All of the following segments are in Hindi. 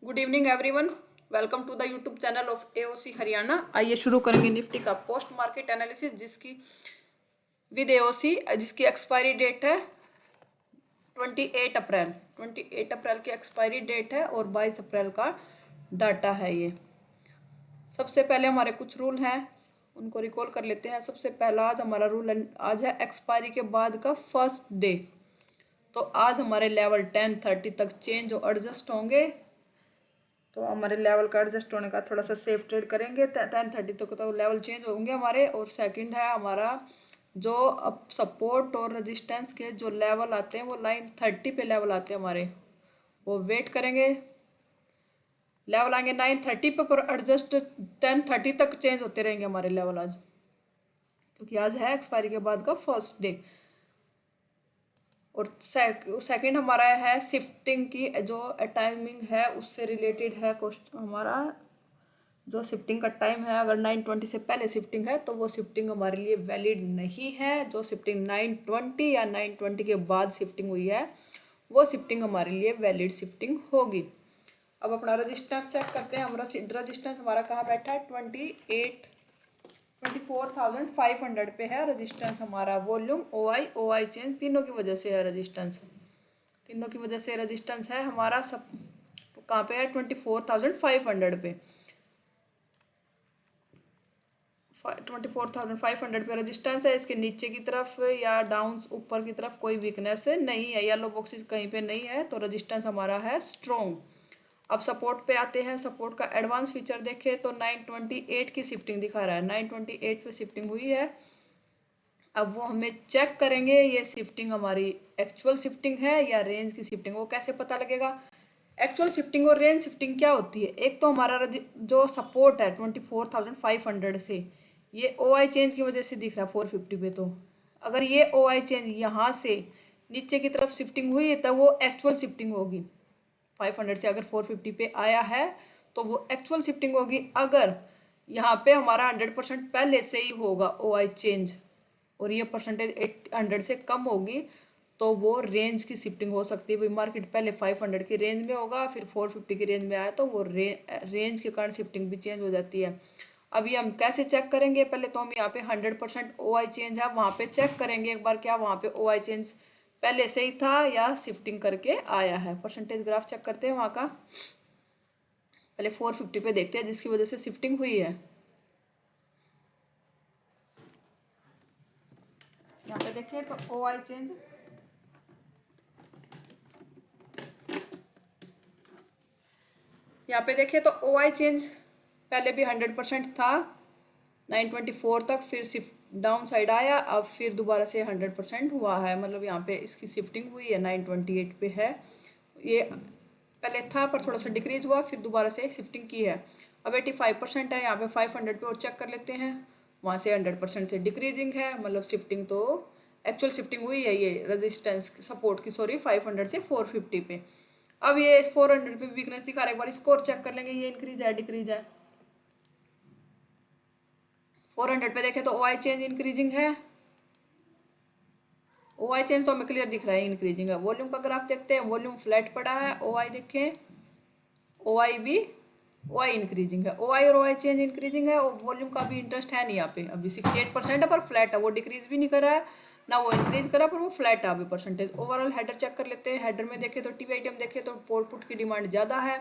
Good evening everyone. Welcome to the YouTube channel of AOC Haryana. आइए शुरू करेंगे निफ्टी का पोस्ट मार्केट एनालिसिस जिसकी विद एओसी जिसकी एक्सपायरी डेट है 28 अप्रैल। 28 अप्रैल की एक्सपायरी डेट है और 22 अप्रैल का डाटा है। ये सबसे पहले हमारे कुछ रूल हैं, उनको रिकॉल कर लेते हैं। सबसे पहला आज हमारा रूल आज है एक्सपायरी के बाद का फर्स्ट डे। तो आज हमारे लेवल 10:30 तक चेंज और एडजस्ट होंगे। तो हमारे लेवल का एडजस्ट होने का थोड़ा सा सेफ ट्रेड करेंगे। 10:30 तक तो लेवल चेंज होंगे हमारे। और सेकंड है हमारा जो अब सपोर्ट और रेजिस्टेंस के जो लेवल आते हैं वो लाइन 30 पे लेवल आते हैं हमारे, वो वेट करेंगे। लेवल आएंगे 9:30 पे, पर एडजस्ट 10:30 तक चेंज होते रहेंगे हमारे लेवल आज, क्योंकि आज है एक्सपायरी के बाद का फर्स्ट डे। और सेकंड हमारा है शिफ्टिंग की जो टाइमिंग है उससे रिलेटेड है क्वेश्चन हमारा। जो शिफ्टिंग का टाइम है, अगर 9:20 से पहले शिफ्टिंग है तो वो शिफ्टिंग हमारे लिए वैलिड नहीं है। जो शिफ्टिंग 9:20 या 9:20 के बाद शिफ्टिंग हुई है वो शिफ्टिंग हमारे लिए वैलिड शिफ्टिंग होगी। अब अपना रजिस्टेंस चेक करते हैं। हमारा रजिस्टेंस हमारा कहाँ बैठा है? 24,500 पे है रजिस्टेंस हमारा। वॉल्यूम ओ आई चेंज तीनों की वजह से है रजिस्टेंस, तीनों की वजह से रजिस्टेंस है हमारा। सब कहाँ पे है? 24,500 पे। 24,500 पे रजिस्टेंस है। इसके नीचे की तरफ या डाउन ऊपर की तरफ कोई वीकनेस नहीं है, येलो बॉक्सेस कहीं पे नहीं है, तो रजिस्टेंस हमारा है स्ट्रॉन्ग। अब सपोर्ट पे आते हैं। सपोर्ट का एडवांस फीचर देखें तो 928 की शिफ्टिंग दिखा रहा है। 928 पे शिफ्टिंग हुई है। अब वो हमें चेक करेंगे ये शिफ्टिंग हमारी एक्चुअल शिफ्टिंग है या रेंज की शिफ्टिंग। वो कैसे पता लगेगा? एक्चुअल शिफ्टिंग और रेंज शिफ्टिंग क्या होती है? एक तो हमारा जो सपोर्ट है 24,500 से, ये ओ आई चेंज की वजह से दिख रहा है 450 पे। तो अगर ये ओ आई चेंज यहाँ से नीचे की तरफ शिफ्टिंग हुई है तो वो एक्चुअल शिफ्टिंग होगी। 500 से अगर 450 पे आया है तो वो एक्चुअल शिफ्टिंग होगी। अगर यहाँ पे हमारा 100% पहले से ही होगा ओ आई चेंज और ये परसेंटेज 800 से कम होगी तो वो रेंज की शिफ्टिंग हो सकती है। भाई मार्केट पहले 500 की रेंज में होगा, फिर 450 की रेंज में आया तो वो रेंज के कारण शिफ्टिंग भी चेंज हो जाती है। अब ये हम कैसे चेक करेंगे? पहले तो हम यहाँ पे 100% ओ आई चेंज है वहाँ पे चेक करेंगे एक बार, क्या वहाँ पे ओ आई चेंज पहले से ही था या शिफ्टिंग करके आया है। परसेंटेज ग्राफ चेक करते हैं वहाँ का। पहले 450 पे देखते हैं जिसकी वजह से शिफ्टिंग हुई है। यहाँ पे देखिए तो ओ आई चेंज यहाँ पे देखिए तो ओ आई चेंज पहले भी 100% था 924 तक, फिर शिफ्ट डाउन साइड आया, अब फिर दोबारा से 100% हुआ है। मतलब यहाँ पे इसकी शिफ्टिंग हुई है 928 पे है। ये पहले था पर थोड़ा सा डिक्रीज हुआ, फिर दोबारा से शिफ्टिंग की है। अब 85% है। यहाँ पे 500 पे और चेक कर लेते हैं। वहाँ से 100% से डिक्रीजिंग है, मतलब शिफ्टिंग तो एक्चुअल शिफ्टिंग हुई है ये रेजिस्टेंस सपोर्ट की, सॉरी 500 से 450 पे। अब ये 400 पे वीकनेस दिखा रहा है। एक बार स्कोर चेक कर लेंगे ये इंक्रीज है डिक्रीज है। 400 पे देखें तो ओ आई चेंज इंक्रीजिंग है। ओ आई चेंज तो हमें क्लियर दिख रहा है इंक्रीजिंग है। वॉल्यूम का ग्राफ देखते हैं, वॉल्यूम फ्लैट पड़ा है। ओ आई देखें, ओ आई भी ओ आई इंक्रीजिंग है। ओ आई और ओ आई चेंज इंक्रीजिंग है और वॉल्यूम का भी इंटरेस्ट है नहीं यहाँ पे। अभी 68% है पर फ्लैट है, वो डिक्रीज भी नहीं कर रहा है ना वो इंक्रीज कर रहा है, पर वो फ्लैट है अभी परसेंटेज। ओवरऑल हेडर चेक कर लेते हैं। हेडर में देखें तो टीवीआईटीएम देखें तो पुट की डिमांड ज़्यादा है।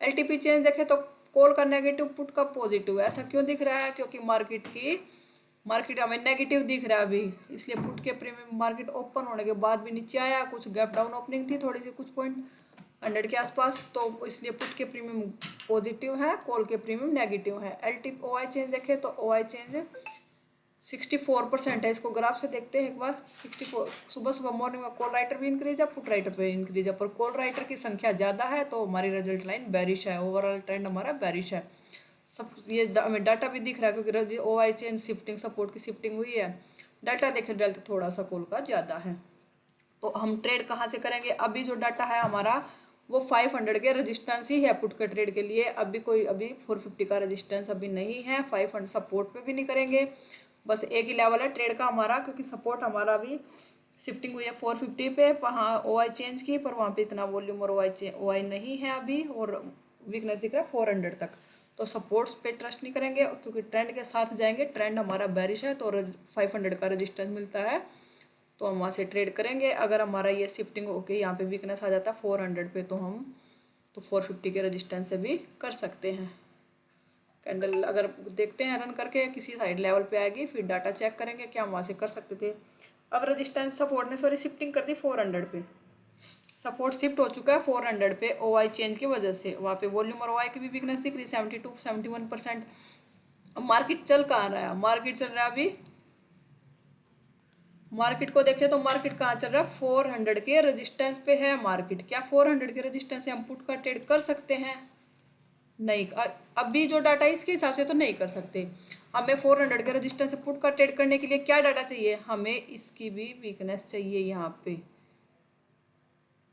एलटीपी चेंज देखें तो कॉल का नेगेटिव, पुट का पॉजिटिव है। ऐसा क्यों दिख रहा है? क्योंकि मार्केट हमें नेगेटिव दिख रहा है अभी, इसलिए पुट के प्रीमियम मार्केट ओपन होने के बाद भी नीचे आया। कुछ गैप डाउन ओपनिंग थी थोड़ी सी, कुछ पॉइंट 100 के आसपास, तो इसलिए पुट के प्रीमियम पॉजिटिव है, कॉल के प्रीमियम नेगेटिव है। L T O I change देखें तो ओ आई चेंज 64% है। इसको ग्राफ से देखते हैं एक बार। 64 सुबह सुबह मॉर्निंग में कॉल राइटर भी इंक्रीज है, पुट राइटर पे इंक्रीज है, पर कॉल राइटर की संख्या ज़्यादा है तो हमारी रिजल्ट लाइन बेरिश है। ओवरऑल ट्रेंड हमारा बेरिश है। सब ये हमें डाटा भी दिख रहा है क्योंकि ओ आई चेंज शिफ्टिंग सपोर्ट की शिफ्टिंग हुई है। डाटा देखें, डेल्टा थोड़ा सा कॉल का ज़्यादा है। तो हम ट्रेड कहाँ से करेंगे? अभी जो डाटा है हमारा वो 500 के रेजिस्टेंस ही है पुट के ट्रेड के लिए। अभी 450 का रेजिस्टेंस अभी नहीं है। 500 सपोर्ट पे भी नहीं करेंगे, बस एक ही लेवल है ट्रेड का हमारा, क्योंकि सपोर्ट हमारा अभी शिफ्टिंग हुई है 450 पे। वहाँ ओ आई चेंज की, पर वहाँ पे इतना वॉल्यूम और ओ आई नहीं है अभी। और वीकनेस दिख रहा है 400 तक। तो सपोर्ट्स पे ट्रस्ट नहीं करेंगे क्योंकि ट्रेंड के साथ जाएंगे, ट्रेंड हमारा बेरिश है तो 500 का रेजिस्टेंस मिलता है तो हम वहाँ से ट्रेड करेंगे। अगर हमारा ये शिफ्टिंग होके यहाँ पे वीकनेस आ जाता है 400 पे तो हम 450 के रेजिस्टेंस से भी कर सकते हैं। कैंडल अगर देखते हैं रन करके किसी साइड लेवल पे आएगी, फिर डाटा चेक करेंगे क्या हम वहाँ से कर सकते थे। अब रेजिस्टेंस सपोर्ट ने सॉरी शिफ्टिंग कर दी 400 पे, सपोर्ट शिफ्ट हो चुका है 400 पे ओआई चेंज की वजह से। वहाँ पे वॉल्यूम और ओआई की भी वीकनेस दिख रही 72-71%। अब मार्केट चल कहाँ रहा है, मार्केट चल रहा है अभी, मार्केट को देखें तो मार्केट कहाँ चल रहा है 400 के रेजिस्टेंस पे है मार्केट। क्या 400 के रेजिस्टेंस से हम पुट का ट्रेड कर सकते हैं? नहीं, अभी जो डाटा है इसके हिसाब से तो नहीं कर सकते। हमें 400 के रेजिस्टेंस से पुट का ट्रेड करने के लिए क्या डाटा चाहिए, हमें इसकी भी वीकनेस चाहिए, यहाँ पे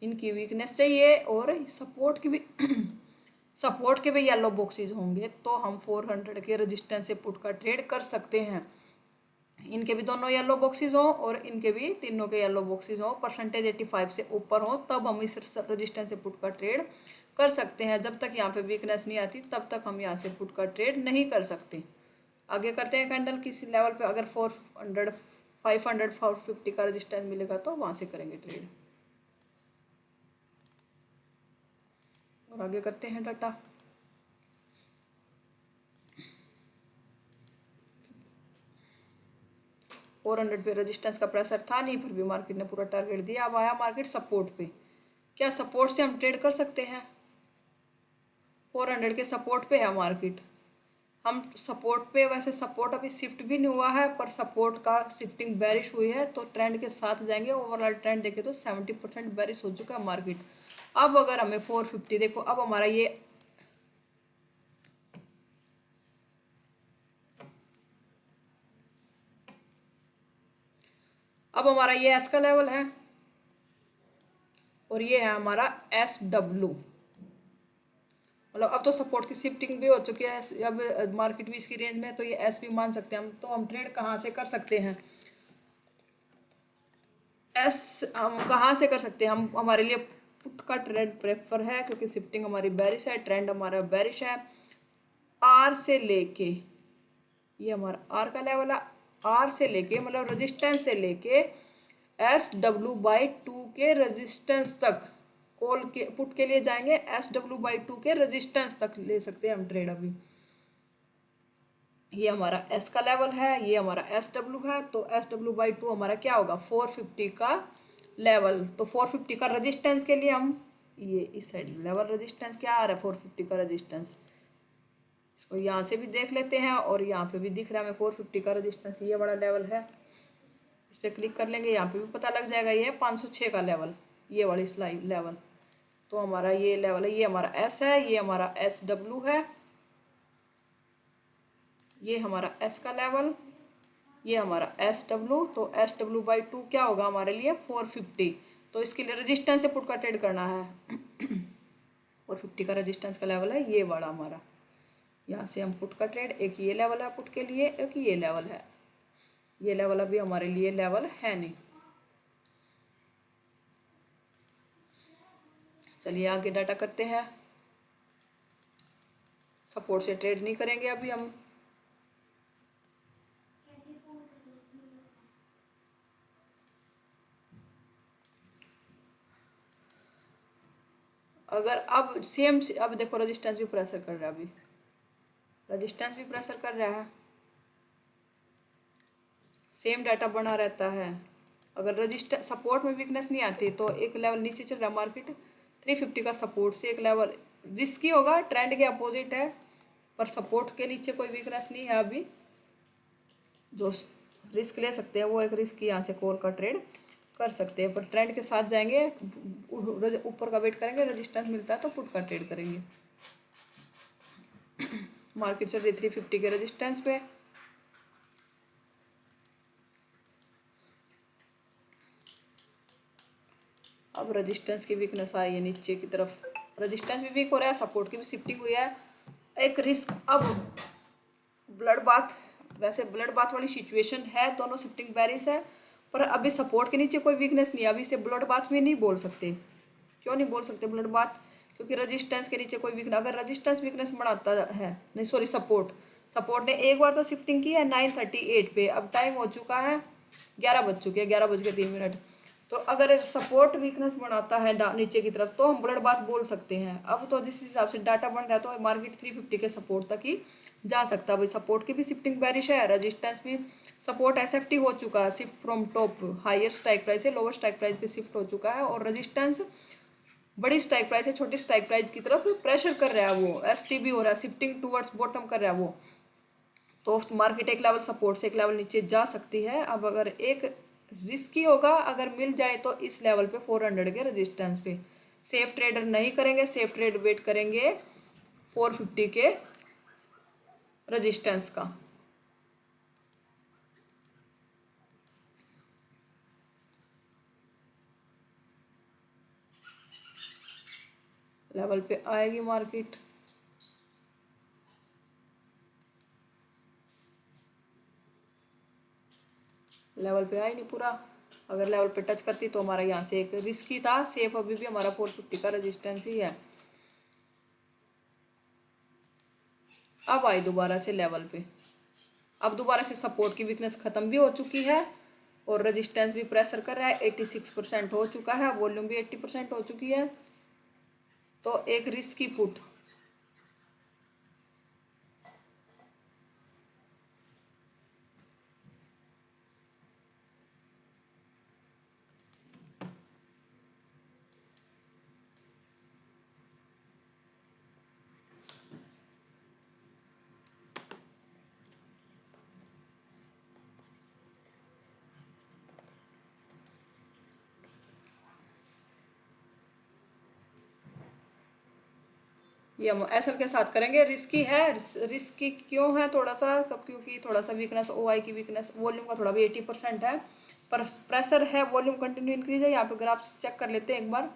इनकी वीकनेस चाहिए और सपोर्ट की भी सपोर्ट के भी येलो बॉक्सेस होंगे तो हम 400 के रेजिस्टेंस से पुट का ट्रेड कर सकते हैं। इनके भी दोनों येलो बॉक्सेस हों और इनके भी तीनों के येलो बॉक्सेस हों, परसेंटेज 85 से ऊपर हो, तब हम इस रेजिस्टेंस से पुट का ट्रेड कर सकते हैं। जब तक यहाँ पे वीकनेस नहीं आती तब तक हम यहाँ से पुट का ट्रेड नहीं कर सकते। आगे करते हैं कैंडल किसी लेवल पे अगर 400 500 450 का रेजिस्टेंस मिलेगा तो वहाँ से करेंगे ट्रेड। और आगे करते हैं डाटा। फोर 400 पे रेजिस्टेंस का प्रेशर था नहीं, फिर भी मार्केट ने पूरा टारगेट दिया। अब आया मार्केट सपोर्ट पे, क्या सपोर्ट से हम ट्रेड कर सकते हैं? 400 के सपोर्ट पे है मार्केट, हम सपोर्ट पे, वैसे सपोर्ट अभी शिफ्ट भी नहीं हुआ है पर सपोर्ट का शिफ्टिंग बेरिश हुई है तो ट्रेंड के साथ जाएंगे। ओवरऑल ट्रेंड देखें तो 70% बेरिश हो चुका है मार्केट। अब अगर हमें 450 देखो, अब हमारा ये एस का लेवल है और ये है हमारा SW, मतलब अब तो सपोर्ट की शिफ्टिंग भी हो चुकी है, अब मार्केट भी इसकी रेंज में है तो ये एस भी मान सकते हैं हम। तो हम ट्रेड कहाँ से कर सकते हैं, एस हम कहाँ से कर सकते हैं? हम हमारे लिए पुट का ट्रेड प्रेफर है क्योंकि शिफ्टिंग हमारी बेरिश है, ट्रेंड हमारा बेरिश है। आर से लेके, ये हमारा आर का लेवल है, आर से लेके मतलब रेजिस्टेंस से लेके SW/2 के रेजिस्टेंस तक कॉल के पुट के लिए जाएंगे, SW/2 के रेजिस्टेंस तक ले सकते हैं हम ट्रेड। अभी ये हमारा एस का लेवल है, ये हमारा SW है, तो SW/2 हमारा क्या होगा 450 का लेवल। तो 450 का रेजिस्टेंस के लिए हम ये इस साइड लेवल रेजिस्टेंस क्या आ रहा है 450 का रेजिस्टेंस, इसको यहाँ से भी देख लेते हैं और यहाँ पे भी दिख रहा है हमें 450 का रेजिस्टेंस, ये बड़ा लेवल है। इस पर क्लिक कर लेंगे, यहाँ पे भी पता लग जाएगा ये 506 का लेवल, ये वाली स्लाइड लेवल। तो हमारा ये लेवल है, ये हमारा एस है, ये हमारा SW है, ये हमारा एस का लेवल, ये हमारा SW। तो SW/2 क्या होगा हमारे लिए 450। तो इसके लिए रेजिस्टेंस से पुट का ट्रेड करना है 450 का रेजिस्टेंस का लेवल है ये बड़ा हमारा, यहाँ से हम पुट का ट्रेड, एक ये लेवल है पुट के लिए, एक ये लेवल है, ये लेवल अभी हमारे लिए लेवल है नहीं। चलिए आगे डाटा करते हैं। सपोर्ट से ट्रेड नहीं करेंगे अभी हम, अगर अब सेम अब देखो रेजिस्टेंस भी प्रेशर कर रहा है, अभी रेजिस्टेंस भी प्रेशर कर रहा है, सेम डाटा बना रहता है। अगर रजिस्टर सपोर्ट में वीकनेस नहीं आती तो एक लेवल नीचे चल रहा है मार्केट 350 का सपोर्ट से, एक लेवल रिस्की होगा, ट्रेंड के अपोजिट है पर सपोर्ट के नीचे कोई वीकनेस नहीं है अभी। जो रिस्क ले सकते हैं वो एक रिस्क यहाँ से कॉल का ट्रेड कर सकते हैं, पर ट्रेंड के साथ जाएंगे, ऊपर का वेट करेंगे, रेजिस्टेंस मिलता है तो पुट का ट्रेड करेंगे। मार्केट चल रही 350 के रेजिस्टेंस पे, अब रेजिस्टेंस की वीकनेस आई है नीचे की तरफ, रेजिस्टेंस भी वीक हो रहा है, सपोर्ट की भी शिफ्टिंग हुई है, एक रिस्क। अब ब्लड बाथ, वैसे ब्लड बाथ वाली सिचुएशन है, दोनों शिफ्टिंग बेरिश है पर अभी सपोर्ट के नीचे कोई वीकनेस नहीं है, अभी इसे ब्लड बाथ भी नहीं बोल सकते। क्यों नहीं बोल सकते ब्लड बाथ? क्योंकि रजिस्टेंस के नीचे कोई वीकनेस, अगर रजिस्टेंस वीकनेस बढ़ाता है, नहीं सॉरी सपोर्ट ने एक बार तो शिफ्टिंग की है 9:38 पे, अब टाइम हो चुका है 11 बज चुके हैं, 11:03। तो अगर सपोर्ट वीकनेस बनाता है नीचे की तरफ तो हम बुलेट बात बोल सकते हैं। अब तो जिस हिसाब से डाटा बन रहा है तो मार्केट 350 के सपोर्ट तक ही जा सकता है। भाई सपोर्ट की भी शिफ्टिंग बेरिश है, रजिस्टेंस भी, सपोर्ट एसएफटी हो चुका है, shift from top higher strike price से लोअर स्ट्राइक प्राइस पे शिफ्ट हो चुका है, और रजिस्टेंस बड़ी स्ट्राइक प्राइस है छोटी स्ट्राइक प्राइस की तरफ प्रेशर कर रहा है, वो एसटीबी हो रहा है, शिफ्टिंग टूवर्ड्स बॉटम कर रहा है वो। तो मार्केट एक लेवल सपोर्ट से एक लेवल नीचे जा सकती है। अब अगर एक रिस्की होगा, अगर मिल जाए तो इस लेवल पे 400 के रेजिस्टेंस पे सेफ ट्रेडर नहीं करेंगे, सेफ ट्रेड वेट करेंगे 450 के रेजिस्टेंस का। लेवल पे आएगी मार्केट, लेवल पे आई नहीं पूरा, अगर लेवल पे टच करती तो हमारा यहाँ से एक रिस्की था, सेफ अभी भी हमारा 450 का रेजिस्टेंस ही है। अब आई दोबारा से लेवल पे, अब दोबारा से सपोर्ट की वीकनेस खत्म भी हो चुकी है और रेजिस्टेंस भी प्रेशर कर रहा है, 86% हो चुका है, वॉल्यूम भी 80% हो चुकी है। तो एक रिस्की पुट, ये हम एसएल के साथ करेंगे। रिस्की है, रिस्की क्यों है थोड़ा सा, कब, क्योंकि थोड़ा सा वीकनेस, ओआई की वीकनेस, वॉल्यूम का थोड़ा भी 80% है, पर प्रेशर है, वॉल्यूम कंटिन्यू इंक्रीज है। यहाँ पे ग्राफ्स चेक कर लेते हैं एक बार।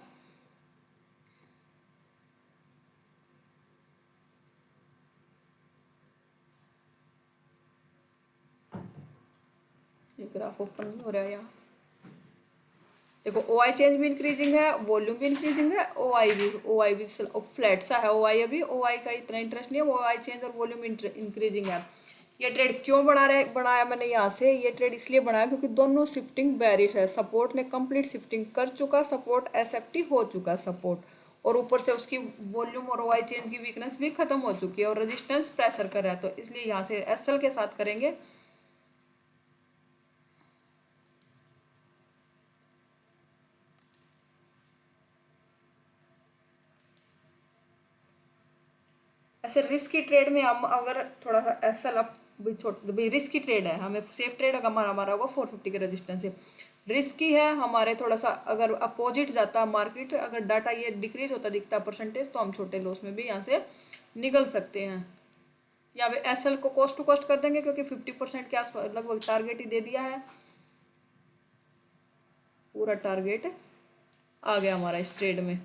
ये ग्राफ ओपन नहीं हो रहा है यहाँ, देखो ओआई चेंज भी इंक्रीजिंग है, वॉल्यूम भी इंक्रीजिंग है, ओआई भी फ्लैट सा है। ओआई अभी ओआई का इतना इंटरेस्ट नहीं है, ओआई चेंज और वॉल्यूम इंक्रीजिंग है। ये ट्रेड क्यों बनाया मैंने यहाँ से, ये ट्रेड इसलिए बनाया क्योंकि दोनों शिफ्टिंग बेरिश है। सपोर्ट ने कंप्लीट शिफ्टिंग कर चुका, सपोर्ट एसएफटी हो चुका सपोर्ट, और ऊपर से उसकी वॉल्यूम और ओआई चेंज की वीकनेस भी खत्म हो चुकी है, और रेजिस्टेंस प्रेशर कर रहा है। तो इसलिए यहाँ से एसएल के साथ करेंगे। ऐसे रिस्की ट्रेड में हम अगर थोड़ा सा एसएल अप, भाई रिस्की ट्रेड है, हमें सेफ ट्रेड अगर हमारा हमारा होगा 450 के रेजिस्टेंस से। रिस्की है हमारे थोड़ा सा, अगर अपोजिट जाता मार्केट, अगर डाटा ये डिक्रीज होता दिखता परसेंटेज, तो हम छोटे लॉस में भी यहाँ से निकल सकते हैं। यहाँ पे एसएल को कॉस्ट टू कॉस्ट कर देंगे क्योंकि 50% के आसपास लगभग टारगेट ही दे दिया है, पूरा टारगेट आ गया हमारा इस ट्रेड में।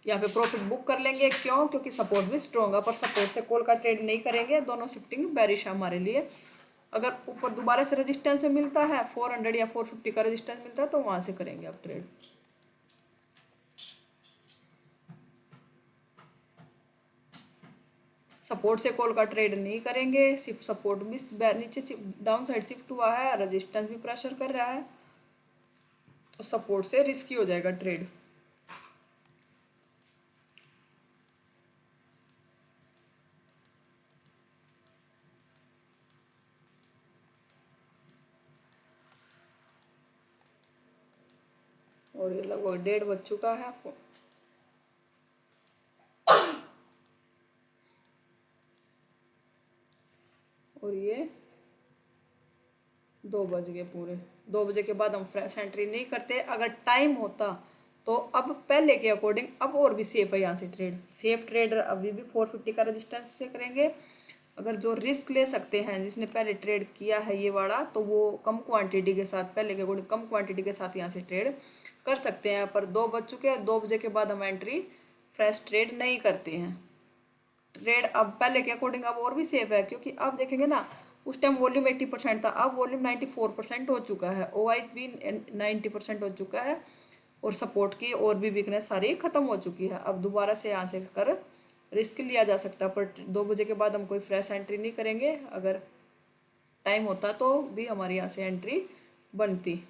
यहाँ पे प्रॉफिट बुक कर लेंगे, क्यों, क्योंकि सपोर्ट भी स्ट्रॉन्ग है, पर सपोर्ट से कॉल का ट्रेड नहीं करेंगे, दोनों शिफ्टिंग बेरिश है हमारे लिए। अगर ऊपर दोबारा से रेजिस्टेंस में मिलता है 400 या 450 का रेजिस्टेंस मिलता है तो वहां से करेंगे आप ट्रेड। सपोर्ट से कॉल का ट्रेड नहीं करेंगे, सिर्फ सपोर्ट भी नीचे डाउन साइड शिफ्ट हुआ है, रेजिस्टेंस भी प्रेशर कर रहा है, तो सपोर्ट से रिस्की हो जाएगा ट्रेड। और ये लगभग 1:30 बज चुका है आपको, और ये 2 बज गए पूरे। 2 बजे के बाद हम फ्रेश एंट्री नहीं करते। अगर टाइम होता तो अब पहले के अकॉर्डिंग अब और भी सेफ है यहाँ से ट्रेड। सेफ ट्रेडर अभी भी 450 का रेजिस्टेंस से करेंगे। अगर जो रिस्क ले सकते हैं, जिसने पहले ट्रेड किया है ये वाला, तो वो कम क्वांटिटी के साथ, पहले के अकॉर्डिंग कम क्वांटिटी के साथ यहाँ से ट्रेड कर सकते हैं। पर 2 बज चुके हैं, 2 बजे के बाद हम एंट्री फ्रेश ट्रेड नहीं करते हैं। ट्रेड अब पहले के अकॉर्डिंग अब और भी सेफ है, क्योंकि अब देखेंगे ना, उस टाइम वॉल्यूम 80% था, अब वॉल्यूम 94% हो चुका है, ओआई भी 90% हो चुका है, और सपोर्ट की और भी वीकनेस सारी खत्म हो चुकी है। अब दोबारा से यहाँ से कर रिस्क लिया जा सकता है, पर 2 बजे के बाद हम कोई फ्रेश एंट्री नहीं करेंगे। अगर टाइम होता तो भी हमारी यहाँ से एंट्री बनती।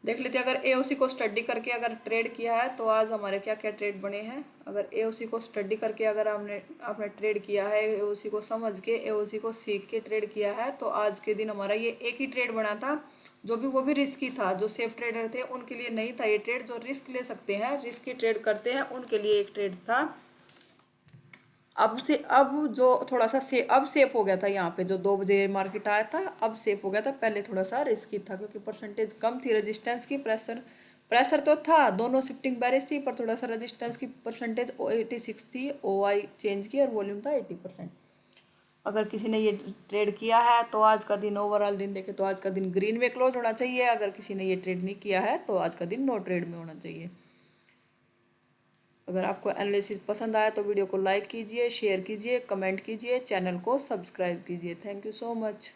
देख लेते हैं अगर एओसी को स्टडी करके अगर ट्रेड किया है तो आज हमारे क्या क्या ट्रेड बने हैं। अगर एओसी को स्टडी करके अगर आपने ट्रेड किया है, एओसी को समझ के एओसी को सीख के ट्रेड किया है, तो आज के दिन हमारा ये एक ही ट्रेड बना था, जो भी वो भी रिस्की था। जो सेफ ट्रेडर थे उनके लिए नहीं था ये ट्रेड, जो रिस्क ले सकते हैं, रिस्की ट्रेड करते हैं, उनके लिए एक ट्रेड था। अब जो थोड़ा सा अब सेफ हो गया था, यहाँ पे जो 2 बजे मार्केट आया था अब सेफ हो गया था। पहले थोड़ा सा रिस्की था क्योंकि परसेंटेज कम थी रेजिस्टेंस की। प्रेशर तो था, दोनों शिफ्टिंग बैरिज थी, पर थोड़ा सा रेजिस्टेंस की परसेंटेज 86 थी। ओआई चेंज की और वॉल्यूम था 80%। अगर किसी ने ये ट्रेड किया है तो आज का दिन ओवरऑल दिन देखे तो आज का दिन ग्रीन में क्लोज होना चाहिए। अगर किसी ने ये ट्रेड नहीं किया है तो आज का दिन नो ट्रेड में होना चाहिए। अगर आपको एनालिसिस पसंद आया तो वीडियो को लाइक कीजिए, शेयर कीजिए, कमेंट कीजिए, चैनल को सब्सक्राइब कीजिए। Thank you so much.